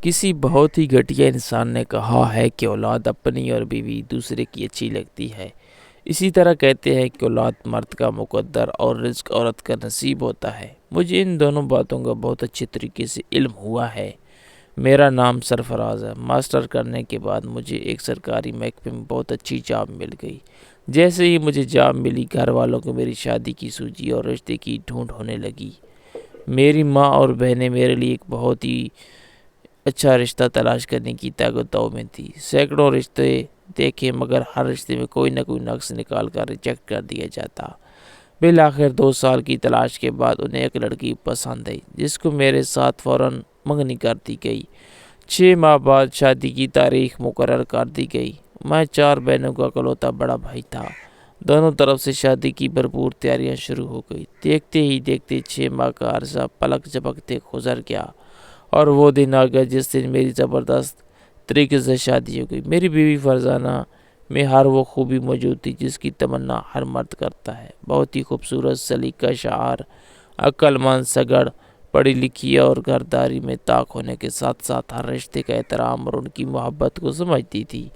کسی بہت ہی گھٹیا انسان نے کہا ہے کہ اولاد اپنی اور بیوی دوسرے کی اچھی لگتی ہے۔ اسی طرح کہتے ہیں کہ اولاد مرد کا مقدر اور رزق عورت کا نصیب ہوتا ہے۔ مجھے ان دونوں باتوں کا بہت اچھے طریقے سے علم ہوا ہے۔ میرا نام سرفراز ہے۔ ماسٹر کرنے کے بعد مجھے ایک سرکاری محکمے میں بہت اچھی جاب مل گئی۔ جیسے ہی مجھے جاب ملی، گھر والوں کو میری شادی کی سوچی اور رشتے کی ڈھونڈ ہونے لگی۔ میری ماں اور بہنیں میرے لیے ایک بہت ہی اچھا رشتہ تلاش کرنے کی طاقتوں میں تھی۔ سینکڑوں رشتے دیکھے، مگر ہر رشتے میں کوئی نہ کوئی نقص نکال کر ریجیکٹ کر دیا جاتا۔ بالآخر 2 سال کی تلاش کے بعد انہیں ایک لڑکی پسند آئی، جس کو میرے ساتھ فوراً منگنی کر دی گئی۔ 6 ماہ بعد شادی کی تاریخ مقرر کر دی گئی۔ میں 4 بہنوں کا اکلوتا بڑا بھائی تھا۔ دونوں طرف سے شادی کی بھرپور تیاریاں شروع ہو گئی۔ دیکھتے ہی دیکھتے 6 ماہ کا عرصہ پلک جھپکتے گزر گیا، اور وہ دن آ گیا جس دن میری زبردست طریقے سے شادی ہو گئی۔ میری بیوی فرزانہ میں ہر وہ خوبی موجود تھی جس کی تمنا ہر مرد کرتا ہے۔ بہت ہی خوبصورت، سلیقہ شعار، عقل مند، سگڑ، پڑھی لکھی اور گھرداری میں طاق ہونے کے ساتھ ساتھ ہر رشتے کا احترام اور ان کی محبت کو سمجھتی تھی۔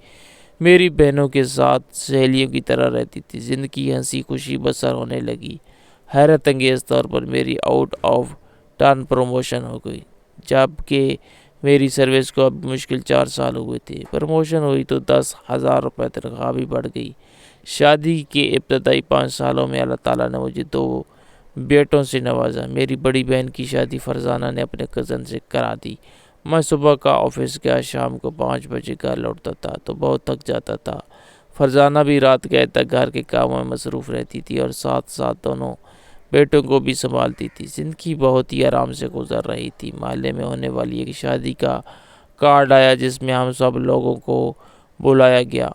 میری بہنوں کے ساتھ سہیلیوں کی طرح رہتی تھی۔ زندگی ہنسی خوشی بسر ہونے لگی۔ حیرت انگیز طور پر میری آؤٹ آف ٹرن پروموشن ہو گئی، جبکہ میری سروس کو اب مشکل 4 سال ہوئے تھے۔ پروموشن ہوئی تو 10,000 روپے تنخواہ بھی بڑھ گئی۔ شادی کے ابتدائی 5 سالوں میں اللہ تعالیٰ نے مجھے 2 بیٹوں سے نوازا۔ میری بڑی بہن کی شادی فرزانہ نے اپنے کزن سے کرا دی۔ میں صبح کا آفس گیا، شام کو 5 بجے گھر لوٹتا تھا تو بہت تھک جاتا تھا۔ فرزانہ بھی رات گئے تک گھر کے کاموں میں مصروف رہتی تھی اور ساتھ ساتھ دونوں بیٹوں کو بھی سنبھالتی تھی۔ زندگی بہت ہی آرام سے گزر رہی تھی۔ محلے میں ہونے والی ایک شادی کا کارڈ آیا جس میں ہم سب لوگوں کو بلایا گیا۔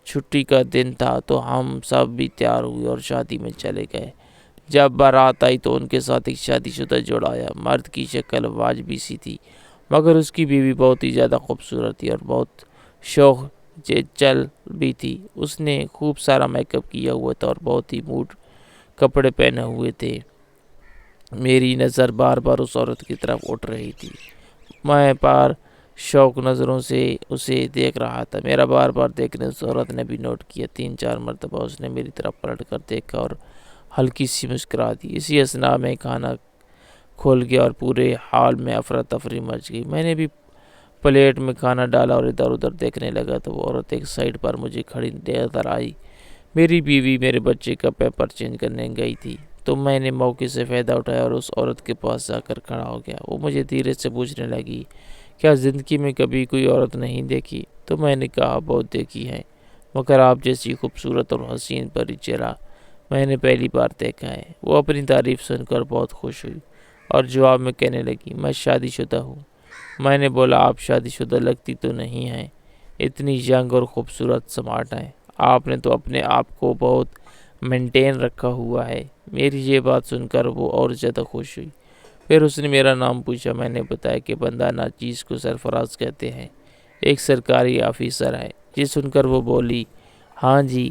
چھٹی کا دن تھا تو ہم سب بھی تیار ہوئے اور شادی میں چلے گئے۔ جب بارات آئی تو ان کے ساتھ ایک شادی شدہ جوڑا آیا۔ مرد کی شکل واجبی سی تھی، مگر اس کی بیوی بہت ہی زیادہ خوبصورت تھی اور بہت شوق چل بھی تھی۔ اس نے خوب سارا میک اپ کیا ہوا تھا اور بہت ہی موڈ کپڑے پہنے ہوئے تھے۔ میری نظر بار بار اس عورت کی طرف اٹھ رہی تھی۔ میں پر شوق نظروں سے اسے دیکھ رہا تھا۔ میرا بار بار دیکھنے اس عورت نے بھی نوٹ کیا۔ 3-4 مرتبہ اس نے میری طرف پلٹ کر دیکھا اور ہلکی سی مسکرا دی۔ اسی اثناء میں کھانا کھول گیا اور پورے حال میں افراتفری مچ گئی۔ میں نے بھی پلیٹ میں کھانا ڈالا اور ادھر ادھر دیکھنے لگا تو وہ عورت ایک سائڈ پر مجھے کھڑی نظر آئی۔ میری بیوی میرے بچے کا پیپر چینج کرنے گئی تھی، تو میں نے موقع سے فائدہ اٹھایا اور اس عورت کے پاس جا کر کھڑا ہو گیا۔ وہ مجھے دھیرے سے پوچھنے لگی، کیا زندگی میں کبھی کوئی عورت نہیں دیکھی؟ تو میں نے کہا، بہت دیکھی ہے، مگر آپ جیسی خوبصورت اور حسین پری چہرہ میں نے پہلی بار دیکھا ہے۔ وہ اپنی تعریف سن کر بہت خوش ہوئی اور جواب میں کہنے لگی، میں شادی شدہ ہوں۔ میں نے بولا، آپ شادی شدہ لگتی تو نہیں ہیں، اتنی ینگ اور خوبصورت سمارٹ ہیں، آپ نے تو اپنے آپ کو بہت مینٹین رکھا ہوا ہے۔ میری یہ بات سن کر وہ اور زیادہ خوش ہوئی۔ پھر اس نے میرا نام پوچھا۔ میں نے بتایا کہ بندہ ناچیز کو سرفراز کہتے ہیں، ایک سرکاری آفیسر ہے۔ یہ سن کر وہ بولی، ہاں جی،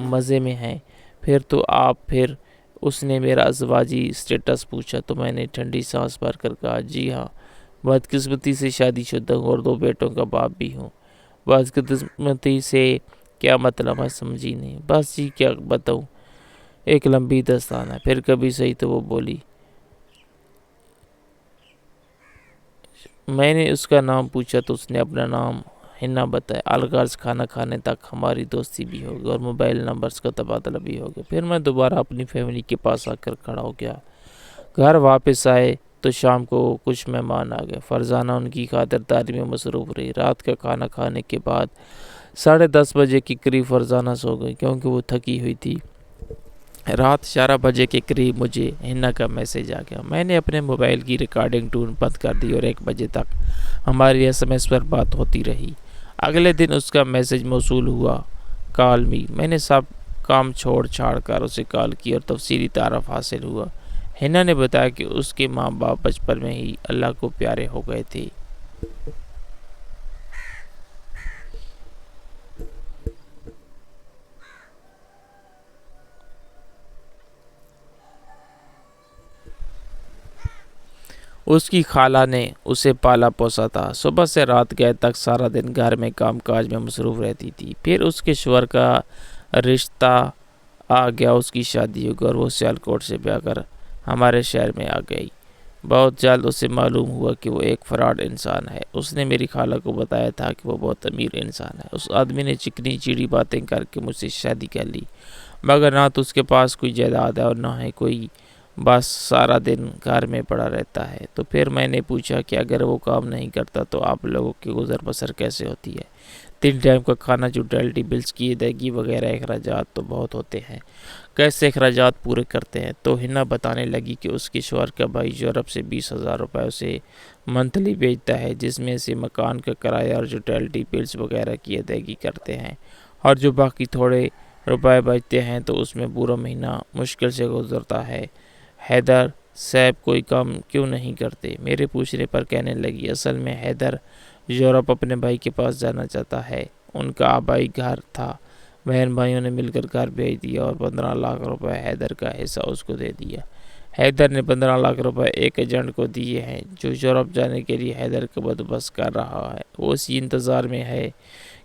مزے میں ہیں پھر تو آپ۔ پھر اس نے میرا ازواجی سٹیٹس پوچھا تو میں نے ٹھنڈی سانس بھر کر کہا، جی ہاں، بدقسمتی سے شادی شدہ ہوں اور 2 بیٹوں کا باپ بھی ہوں۔ بدقسمتی سے کیا مطلب ہے، سمجھی نہیں؟ بس جی، کیا بتاؤں، ایک لمبی داستان ہے۔ پھر کبھی صحیح تو وہ بولی۔ میں نے اس کا نام پوچھا تو اس نے اپنا نام ہنا بتایا۔ الغرض کھانا کھانے تک ہماری دوستی بھی ہوگی اور موبائل نمبرز کا تبادلہ بھی ہوگا۔ پھر میں دوبارہ اپنی فیملی کے پاس آ کر کھڑا ہو گیا۔ گھر واپس آئے تو شام کو کچھ مہمان آ گئے۔ فرزانہ ان کی خاطرداری میں مصروف رہی۔ رات کا کھانا کھانے کے بعد 10:30 بجے کے قریب فرزانہ سو گئی کیونکہ وہ تھکی ہوئی تھی۔ رات 11 بجے کے قریب مجھے ہنا کا میسج آ گیا۔ میں نے اپنے موبائل کی ریکارڈنگ ٹون بند کر دی اور 1 بجے تک ہماری SMS پر بات ہوتی رہی۔ اگلے دن اس کا میسج موصول ہوا، کال می۔ میں نے سب کام چھوڑ چھاڑ کر اسے کال کی اور تفصیلی تعارف حاصل ہوا۔ ہنا نے بتایا کہ اس کے ماں باپ بچپن میں ہی اللہ کو پیارے ہو گئے تھے۔ اس کی خالہ نے اسے پالا پوسا تھا۔ صبح سے رات گئے تک سارا دن گھر میں کام کاج میں مصروف رہتی تھی۔ پھر اس کے شوہر کا رشتہ آ گیا، اس کی شادی ہو گئی اور وہ سیالکوٹ سے بیاہ کر ہمارے شہر میں آ گئی۔ بہت جلد اسے معلوم ہوا کہ وہ ایک فراڈ انسان ہے۔ اس نے میری خالہ کو بتایا تھا کہ وہ بہت امیر انسان ہے۔ اس آدمی نے چکنی چیڑی باتیں کر کے مجھ سے شادی کر لی، مگر نہ تو اس کے پاس کوئی جائیداد ہے اور نہ ہی کوئی، بس سارا دن گھر میں پڑا رہتا ہے۔ تو پھر میں نے پوچھا کہ اگر وہ کام نہیں کرتا تو آپ لوگوں کی گزر بسر کیسے ہوتی ہے؟ 3 ٹائم کا کھانا، یوٹیلٹی بلز کی ادائیگی وغیرہ اخراجات تو بہت ہوتے ہیں، کیسے اخراجات پورے کرتے ہیں؟ تو ہنا بتانے لگی کہ اس کے شوہر کا بھائی یورپ سے 20,000 روپے اسے منتھلی بھیجتا ہے، جس میں سے مکان کا کرایہ اور یوٹیلٹی بلز وغیرہ کی ادائیگی کرتے ہیں، اور جو باقی تھوڑے روپے بچتے ہیں تو اس میں پورا مہینہ مشکل سے گزرتا ہے۔ حیدر صاحب کوئی کام کیوں نہیں کرتے؟ میرے پوچھنے پر کہنے لگی، اصل میں حیدر یورپ اپنے بھائی کے پاس جانا چاہتا ہے۔ ان کا آبائی گھر تھا، بہن بھائیوں نے مل کر گھر بھیج دیا اور 15 لاکھ روپے حیدر کا حصہ اس کو دے دیا۔ حیدر نے 15 لاکھ روپے ایک ایجنٹ کو دیے ہیں جو یورپ جانے کے لیے حیدر کا بندوبست کر رہا ہے۔ وہ اسی انتظار میں ہے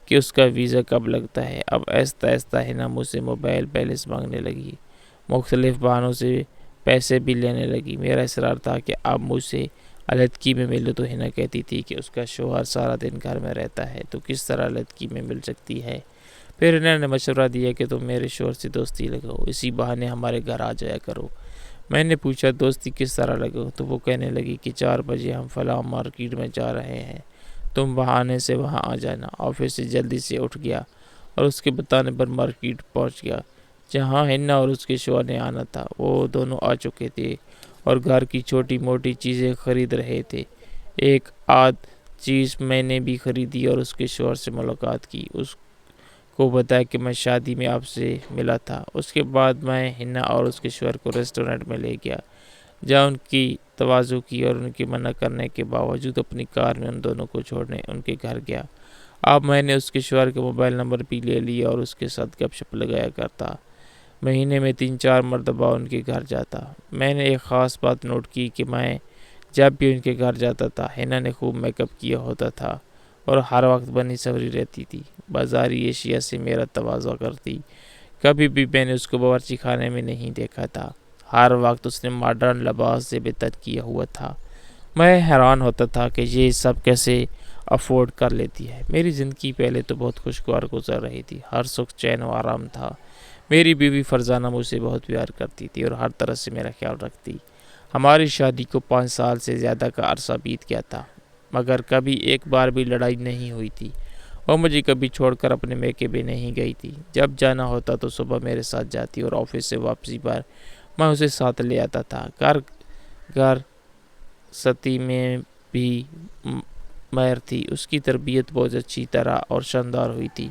کہ اس کا ویزا کب لگتا ہے۔ اب آہستہ آہستہ ہنا مجھ سے موبائل بیلنس مانگنے لگی، مختلف بہانوں سے پیسے بھی لینے لگی۔ میرا اصرار تھا کہ اب مجھ سے علیحدگی میں ملے تو ہنا کہتی تھی کہ اس کا شوہر سارا دن گھر میں رہتا ہے تو کس طرح علیحدگی میں مل سکتی ہے۔ پھر انہوں نے مشورہ دیا کہ تم میرے شوہر سے دوستی لگاؤ، اسی بہانے ہمارے گھر آ جایا کرو۔ میں نے پوچھا دوستی کس طرح لگاؤ؟ تو وہ کہنے لگی کہ 4 بجے ہم فلاں مارکیٹ میں جا رہے ہیں، تم بہانے سے وہاں آ جانا۔ آفس سے جلدی سے اٹھ گیا اور اس کے بتانے پر مارکیٹ پہنچ گیا جہاں ہنا اور اس کے شوہر نے آنا تھا۔ وہ دونوں آ چکے تھے اور گھر کی چھوٹی موٹی چیزیں خرید رہے تھے۔ ایک آدھ چیز میں نے بھی خریدی اور اس کے شوہر سے ملاقات کی، اس کو بتایا کہ میں شادی میں آپ سے ملا تھا۔ اس کے بعد میں ہنا اور اس کے شوہر کو ریسٹورنٹ میں لے گیا جہاں ان کی تواضع کی اور ان کی منع کرنے کے باوجود اپنی کار میں ان دونوں کو چھوڑنے ان کے گھر گیا۔ اب میں نے اس کے شوہر کے موبائل نمبر بھی لے لیا اور اس کے ساتھ گپ شپ لگایا کرتا، مہینے میں 3-4 مرتبہ ان کے گھر جاتا۔ میں نے ایک خاص بات نوٹ کی کہ میں جب بھی ان کے گھر جاتا تھا ہنا نے خوب میک اپ کیا ہوتا تھا اور ہر وقت بنی سنوری رہتی تھی، بازاری اشیاء سے میرا تواضع کرتی۔ کبھی بھی میں نے اس کو باورچی خانے میں نہیں دیکھا تھا، ہر وقت اس نے ماڈرن لباس سے بتر کیا ہوا تھا۔ میں حیران ہوتا تھا کہ یہ سب کیسے افورڈ کر لیتی ہے۔ میری زندگی پہلے تو بہت خوشگوار گزر رہی تھی، ہر سکھ چین و آرام تھا۔ میری بیوی فرزانہ مجھ سے بہت پیار کرتی تھی اور ہر طرح سے میرا خیال رکھتی۔ ہماری شادی کو 5 سال سے زیادہ کا عرصہ بیت گیا تھا، مگر کبھی ایک بار بھی لڑائی نہیں ہوئی تھی۔ وہ مجھے کبھی چھوڑ کر اپنے میکے بھی نہیں گئی تھی۔ جب جانا ہوتا تو صبح میرے ساتھ جاتی اور آفس سے واپسی پر میں اسے ساتھ لے آتا تھا۔ گھر ستی میں بھی مہر تھی، اس کی تربیت بہت اچھی طرح اور شاندار ہوئی تھی۔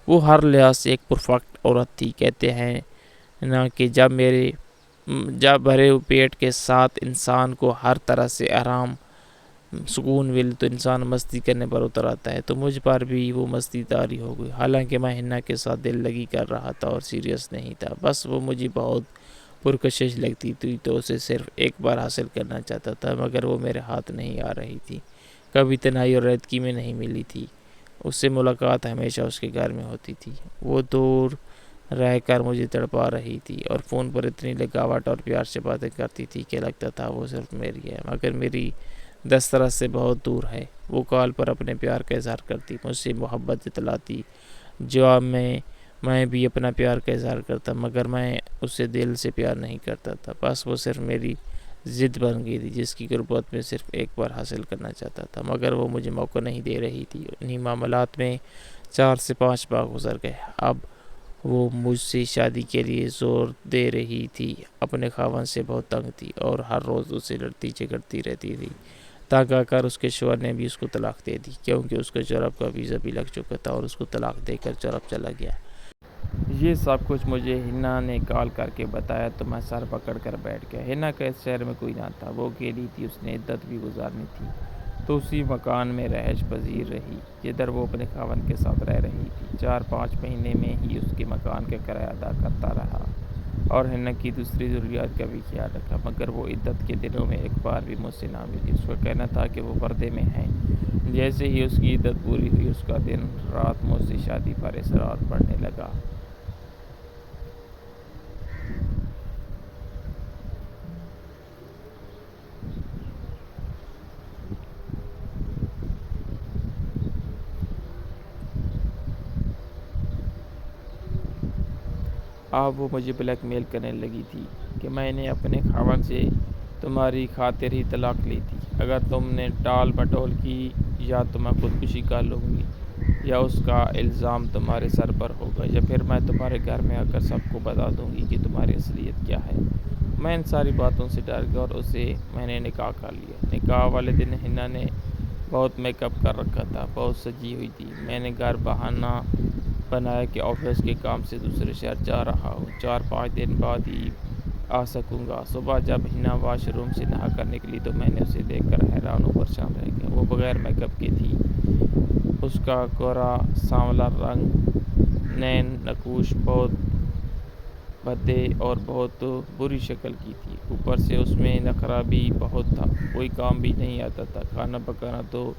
وہ ہر لحاظ سے ایک پرفیکٹ عورت تھی۔ کہتے ہیں نا کہ جب بھرے پیٹ کے ساتھ انسان کو ہر طرح سے آرام سکون مل تو انسان مستی کرنے پر اتر آتا ہے، تو مجھ پر بھی وہ مستی طاری ہو گئی۔ حالانکہ میں ہنا کے ساتھ دل لگی کر رہا تھا اور سیریس نہیں تھا، بس وہ مجھے بہت پرکشش لگتی تھی تو اسے صرف ایک بار حاصل کرنا چاہتا تھا، مگر وہ میرے ہاتھ نہیں آ رہی تھی، کبھی تنہائی اور علیحدگی میں نہیں ملی تھی۔ اس سے ملاقات ہمیشہ اس کے گھر میں ہوتی تھی، وہ دور رہ کر مجھے تڑپا رہی تھی اور فون پر اتنی لگاوٹ اور پیار سے باتیں کرتی تھی کہ لگتا تھا وہ صرف میری ہے مگر میری دسترس سے بہت دور ہے۔ وہ کال پر اپنے پیار کا اظہار کرتی، مجھ سے محبت جتلاتی، جواب میں بھی اپنا پیار کا اظہار کرتا، مگر میں اسے دل سے پیار نہیں کرتا تھا، بس وہ صرف میری ضد بن گئی تھی جس کی قربت میں صرف ایک بار حاصل کرنا چاہتا تھا، مگر وہ مجھے موقع نہیں دے رہی تھی۔ انہی معاملات میں 4 سے 5 ماہ گزر گئے۔ اب وہ مجھ سے شادی کے لیے زور دے رہی تھی، اپنے خاوند سے بہت تنگ تھی اور ہر روز اسے لڑتی جھگڑتی رہتی تھی۔ تنگ آ کر اس کے شوہر نے بھی اس کو طلاق دے دی، کیونکہ اس کا یورپ کا ویزا بھی لگ چکا تھا اور اس کو طلاق دے کر یورپ چلا گیا۔ یہ سب کچھ مجھے ہنا نے کال کر کے بتایا تو میں سر پکڑ کر بیٹھ گیا۔ ہنا کا اس شہر میں کوئی نہ تھا، وہ اکیلی تھی، اس نے عدت بھی گزارنی تھی تو اسی مکان میں رہائش پذیر رہی جدھر وہ اپنے خاوند کے ساتھ رہ رہی تھی۔ 4-5 مہینے میں ہی اس کے مکان کا کرایہ ادا کرتا رہا اور ہنا کی دوسری ضروریات کا بھی خیال رکھا، مگر وہ عدت کے دنوں میں ایک بار بھی مجھ سے نہ ملی۔ اس کا کہنا تھا کہ وہ پردے میں ہیں۔ جیسے ہی اس کی عدت پوری ہوئی، اس کا دن رات مجھ سے شادی پر اصرار بڑھنے لگا۔ اب وہ مجھے بلیک میل کرنے لگی تھی کہ میں نے اپنے خاوند سے تمہاری خاطر ہی طلاق لی تھی۔ اگر تم نے ٹال مٹول کی یا تو میں خودکشی کر لوں گی یا اس کا الزام تمہارے سر پر ہوگا، یا پھر میں تمہارے گھر میں آ کر سب کو بتا دوں گی کہ تمہاری اصلیت کیا ہے۔ میں ان ساری باتوں سے ڈر گیا اور اسے میں نے نکاح کر لیا۔ نکاح والے دن ہنا نے بہت میک اپ کر رکھا تھا، بہت سجی ہوئی تھی۔ میں نے گھر بہانہ بنایا کہ آفس کے کام سے دوسرے شہر جا رہا ہوں، 4-5 دن بعد ہی آ سکوں گا۔ صبح جب ہنا واش روم سے نہا کر نکلی تو میں نے اسے دیکھ کر حیران و پریشان رہ گیا۔ وہ بغیر میک اپ کی تھی۔ اس کا گورا سانولا رنگ، نین نقوش بہت بھدے اور بہت بری شکل کی تھی۔ اوپر سے اس میں نخرہ بھی بہت تھا، کوئی کام بھی نہیں آتا تھا۔ کھانا پکانا تو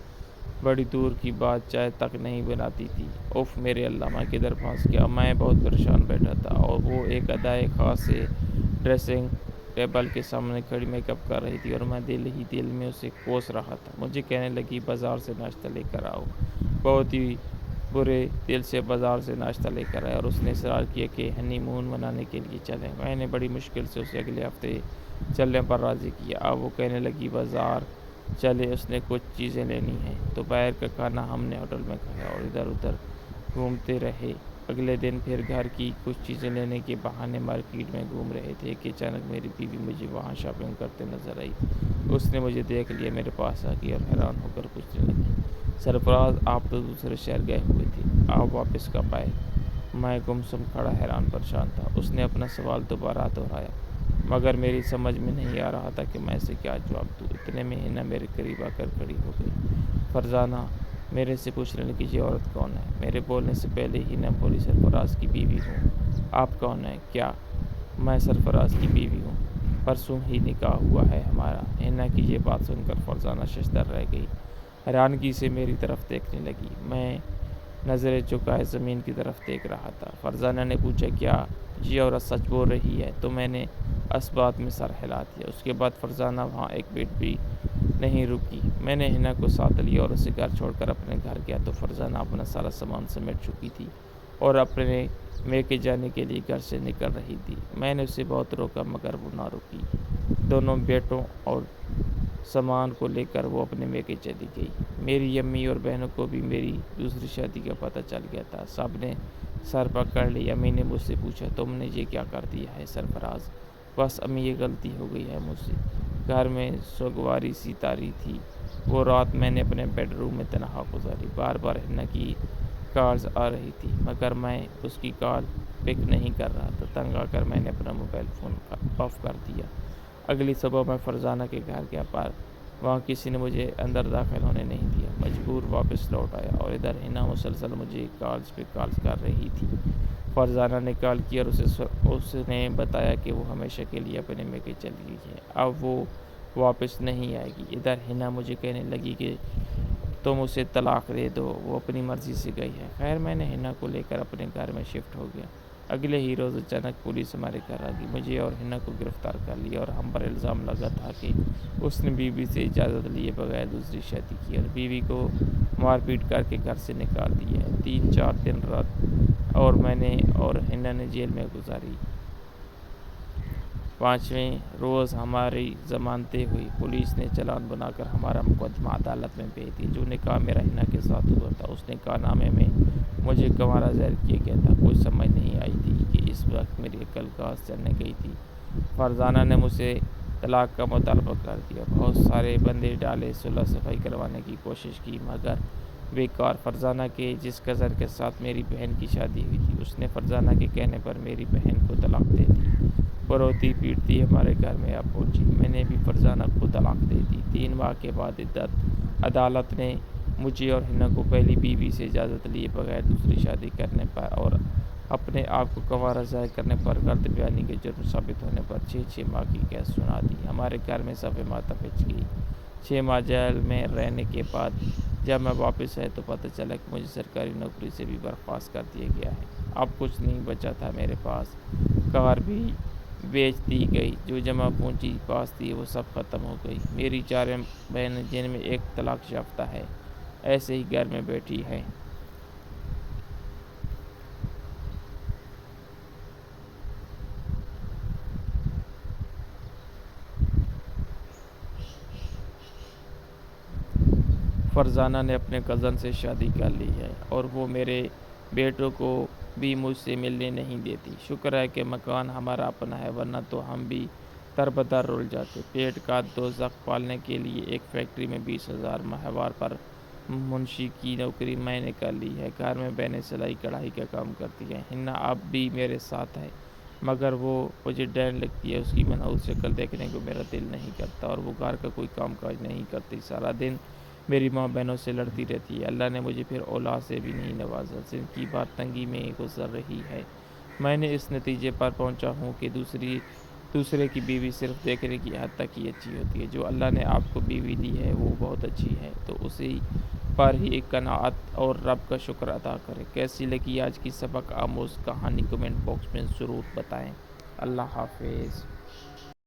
بڑی دور کی بات، چائے تک نہیں بناتی تھی۔ اف میرے اللہ، میں کدھر پھنس گیا۔ میں بہت پریشان بیٹھا تھا اور وہ ایک ادائے خاص سے ڈریسنگ ٹیبل کے سامنے کھڑی میک اپ کر رہی تھی اور میں دل ہی دل میں اسے کوس رہا تھا۔ مجھے کہنے لگی بازار سے ناشتہ لے کر آؤ۔ بہت ہی برے دل سے بازار سے ناشتہ لے کر آیا اور اس نے اصرار کیا کہ ہنی مون منانے کے لیے چلیں۔ میں نے بڑی مشکل سے اسے اگلے ہفتے چلنے پر راضی کیا۔ اب وہ کہنے لگی بازار چلے، اس نے کچھ چیزیں لینی ہیں۔ دوپہر کا کھانا ہم نے ہوٹل میں کھایا اور ادھر ادھر گھومتے رہے۔ اگلے دن پھر گھر کی کچھ چیزیں لینے کے بہانے مارکیٹ میں گھوم رہے تھے کہ اچانک میری بیوی مجھے وہاں شاپنگ کرتے نظر آئی۔ اس نے مجھے دیکھ لیا، میرے پاس آ گئی اور حیران ہو کر پوچھنے لگی، سرفراز آپ تو دوسرے شہر گئے ہوئے تھے، آپ واپس کب آئے؟ میں گمسم کھڑا حیران پریشان تھا۔ اس نے اپنا سوال دوبارہ دہرایا، مگر میری سمجھ میں نہیں آ رہا تھا کہ میں اسے کیا جواب دوں۔ اتنے میں ہنا میرے قریب آ کر کھڑی ہو گئی۔ فرزانہ میرے سے پوچھنے لگی، یہ عورت کون ہے؟ میرے بولنے سے پہلے ہنا بولی، سرفراز کی بیوی ہوں۔ آپ کون ہیں؟ کیا؟ میں سرفراز کی بیوی ہوں، پرسوں ہی نکاح ہوا ہے ہمارا۔ ہنا کی یہ بات سن کر فرزانہ ششدر رہ گئی، حیرانگی سے میری طرف دیکھنے لگی۔ میں نظریں چکائے زمین کی طرف دیکھ رہا تھا۔ فرزانہ نے پوچھا، کیا یہ عورت سچ بول رہی ہے؟ تو میں نے اس بات میں سر ہلا دیا۔ اس کے بعد فرزانہ وہاں ایک منٹ بھی نہیں رکی۔ میں نے ہنا کو ساتھ لیا اور اسے گھر چھوڑ کر اپنے گھر گیا تو فرزانہ اپنا سارا سامان سمیٹ چکی تھی اور اپنے میکے جانے کے لیے گھر سے نکل رہی تھی۔ میں نے اسے بہت روکا مگر وہ نہ رکی۔ دونوں بیٹوں اور سامان کو لے کر وہ اپنے میکے چلی گئی۔ میری امی اور بہنوں کو بھی میری دوسری شادی کا پتہ چل گیا تھا۔ سب نے سر پکڑ لی۔ امی نے مجھ سے پوچھا، تم نے یہ کیا کر دیا ہے سرفراز؟ بس امی، یہ غلطی ہو گئی ہے مجھ سے۔ گھر میں سوگواری سی تاری تھی۔ وہ رات میں نے اپنے بیڈ روم میں تنہا گزاری۔ بار بار ہنا کی کالز آ رہی تھی مگر میں اس کی کال پک نہیں کر رہا تھا۔ تنگ آ کر میں نے اپنا موبائل فون آف کر دیا۔ اگلی صبح میں فرزانہ کے گھر گیا پر وہاں کسی نے مجھے اندر داخل ہونے نہیں دیا۔ مجبور واپس لوٹ آیا اور ادھر ہنا مسلسل مجھے کالز پہ کالز کر رہی تھی۔ فرزانہ نے کال کی اور اس نے بتایا کہ وہ ہمیشہ کے لیے اپنے میکے چلی گئی ہے، اب وہ واپس نہیں آئے گی۔ ادھر ہنا مجھے کہنے لگی کہ تم اسے طلاق دے دو، وہ اپنی مرضی سے گئی ہے۔ خیر میں نے ہنا کو لے کر اپنے گھر میں شفٹ ہو گیا۔ اگلے ہی روز اچانک پولیس ہمارے گھر آ گئی، مجھے اور ہنا کو گرفتار کر لیا اور ہم پر الزام لگا تھا کہ اس نے بیوی سے اجازت لیے بغیر دوسری شادی کی اور بیوی کو مار پیٹ کر کے گھر سے نکال دیا ہے۔ 3-4 دن رات اور میں نے اور ہنا نے جیل میں گزاری۔ 5ویں روز ہماری ضمانتیں ہوئی۔ پولیس نے چالان بنا کر ہمارا مقدمہ عدالت میں بھیج دیا۔ جو نکاح میرا ہنا کے ساتھ ہوا تھا، اس نکاح نامے میں مجھے گنوارا ظاہر کیا گیا تھا۔ کچھ سمجھ نہیں آئی تھی کہ اس وقت میری عقل کہاں چلنے گئی تھی۔ فرزانہ نے مجھ سے طلاق کا مطالبہ کر دیا۔ بہت سارے بندے ڈالے، صلح صفائی کروانے کی کوشش کی مگر بیکار۔ فرزانہ کے جس کزن کے ساتھ میری بہن کی شادی ہوئی تھی، اس نے فرزانہ کے کہنے پر میری بہن کو طلاق دے دی۔ وہ روتی پیٹتی ہمارے گھر میں آ پہنچی۔ میں نے بھی فرزانہ کو طلاق دے دی۔ 3 ماہ کے بعد عدالت نے مجھے اور ہنا کو پہلی بیوی سے اجازت لیے بغیر دوسری شادی کرنے پر اور اپنے آپ کو گوارا ظاہر کرنے پر غلط بیانی کے جرم ثابت ہونے پر 6 ماہ کی قید سنا دی۔ ہمارے گھر میں سب ماتا پچ گئی۔ 6 ماہ جیل میں رہنے کے بعد جب میں واپس آیا تو پتہ چلا کہ مجھے سرکاری نوکری سے بھی برخاست کر دیا گیا ہے۔ اب کچھ نہیں بچا تھا میرے پاس، کار بھی بیچ دی گئی، جو جمع پونجی پاس تھی وہ سب ختم ہو گئی۔ میری 4 بہنیں جن میں ایک طلاق یافتہ ہے ایسے ہی گھر میں بیٹھی ہیں۔ فرزانہ نے اپنے کزن سے شادی کر لی ہے اور وہ میرے بیٹوں کو بھی مجھ سے ملنے نہیں دیتی۔ شکر ہے کہ مکان ہمارا اپنا ہے، ورنہ تو ہم بھی دربدر رول جاتے۔ پیٹ کا دوزخ پالنے کے لیے ایک فیکٹری میں 20,000 ماہوار پر منشی کی نوکری میں نے کر لی ہے۔ گھر میں بہنیں سلائی کڑھائی کا کام کرتی ہیں۔ ہنا اب بھی میرے ساتھ ہے، مگر وہ مجھے ڈر لگتی ہے۔ اس کی منحوس شکل دیکھنے کو میرا دل نہیں کرتا اور وہ گھر کا کوئی کام کاج نہیں کرتی۔ سارا دن میری ماں بہنوں سے لڑتی رہتی ہے۔ اللہ نے مجھے پھر اولاد سے بھی نہیں نوازا۔ زندگی بھر تنگی میں گزر رہی ہے۔ میں نے اس نتیجے پر پہنچا ہوں کہ دوسرے کی بیوی صرف دیکھنے کی حد تک ہی اچھی ہوتی ہے۔ جو اللہ نے آپ کو بیوی دی ہے وہ بہت اچھی ہے، تو اسی پر ہی قناعت اور رب کا شکر ادا کریں۔ کیسی لگی آج کی سبق آموز کہانی کمنٹ باکس میں ضرور بتائیں۔ اللہ حافظ۔